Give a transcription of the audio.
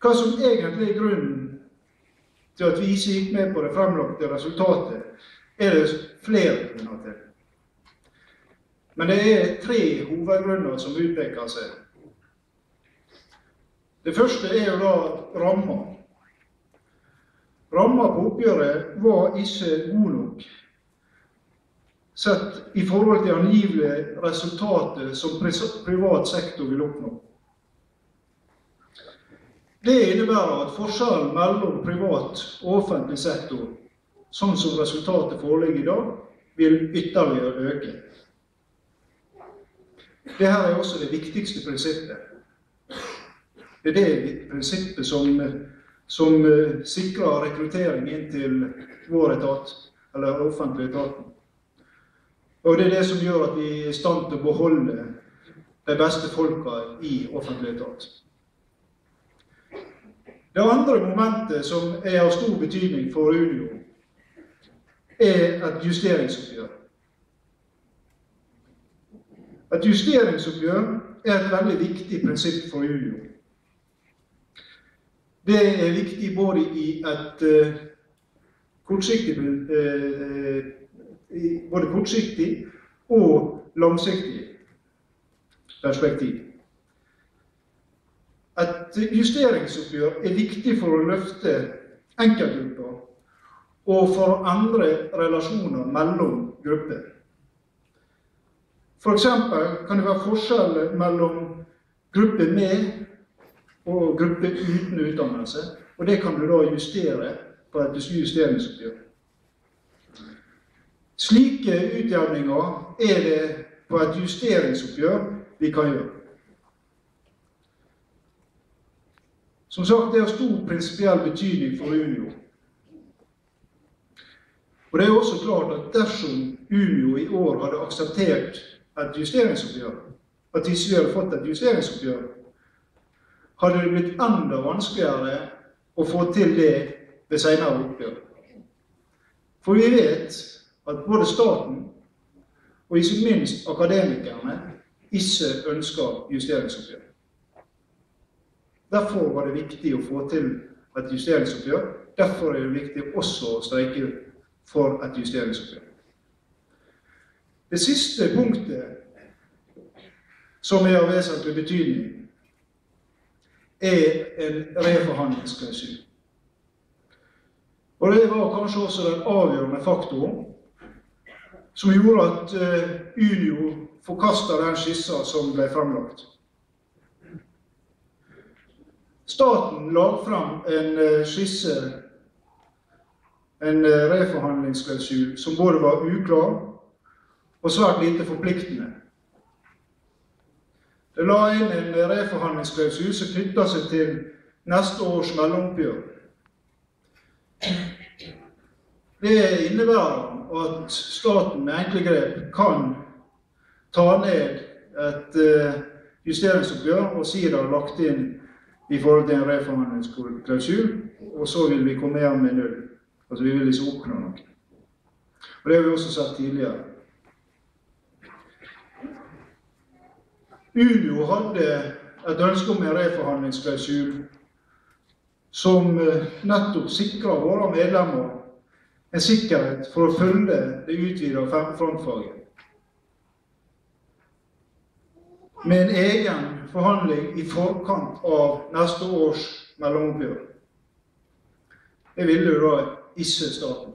Hva som egentlig er grunnen til at vi ikke gikk med på det fremlagte resultatet, er det flere grunner til. Men det er 3 hovedgrunner som utpeker seg. Det første er jo da ramma. Ramma på oppgjøret var ikke god nok, sett i forhold til angivelige resultater som privat sektor vil oppnå. Det innebærer at forskjellen mellom privat og offentlig sektor, sånn som resultatet foreligger i dag, vil ytterligere øke. Dette er også det viktigste prinsippet. Det er det prinsippet som sikrer rekruttering inn til vår etat, eller offentlig etaten. Og det er det som gjør at vi er i stand til å beholde de beste folka i offentlig etat. Det andre momentet som er av stor betydning for Unio, er et justeringsoppgjør. Et justeringsoppgjør er et veldig viktig prinsipp for Unio. Det er viktig både i et kortsiktig og langsiktig perspektiv. Et justeringsoppgjør er viktig for å løfte enkeltgrupper og for å endre relasjoner mellom grupper. For eksempel kan det være forskjell mellom grupper med og grupper uten utdannelse, og det kan du da justere på et justeringsoppgjør. Slike utjevninger er det på et justeringsoppgjør vi kan gjøre. Som sagt, det har stor prinsipiell betydning for Unio. Og det er også klart at dersom Unio i år hadde akseptert et justeringsoppgjør, at de ikke hadde fått et justeringsoppgjør, hadde det blitt enda vanskeligere å få til det ved senere oppgjør. For vi vet at både staten og ikke minst akademikerne ikke ønsker justeringsoppgjør. Derfor var det viktig å få til et justeringsoppgjør. Derfor er det viktig også å streike for et justeringsoppgjør. Det siste punktet som er av vesentlig betydning, er en reforhandlingsklausul. Og det var kanskje også den avgjørende faktoren som gjorde at Unio forkastet den skissa som ble fremlagt. Staten la frem en skisse, en reforhandlingsklausul, som både var uklar og svært lite forpliktende. Det la inn en reforhandlingsklausul som knyttet seg til neste års mellomoppgjør. Det innebærer at staten med enkle grep kan ta ned et justeringsoppgjør og si det har lagt inn i forhold til en reforhandlingsklausul, og så vil vi komme hjem med 0. Altså vi vil ikke oppnå noe. Og det har vi også sett tidligere. Unio hadde et ønske om en reforhandlingsklausul som nettopp sikrer våre medlemmer en sikkerhet for å følge det utvidede frontfaget. Med en egen forhandling i forkant av neste års mellomoppgjør. Det ville jo da ikke staten.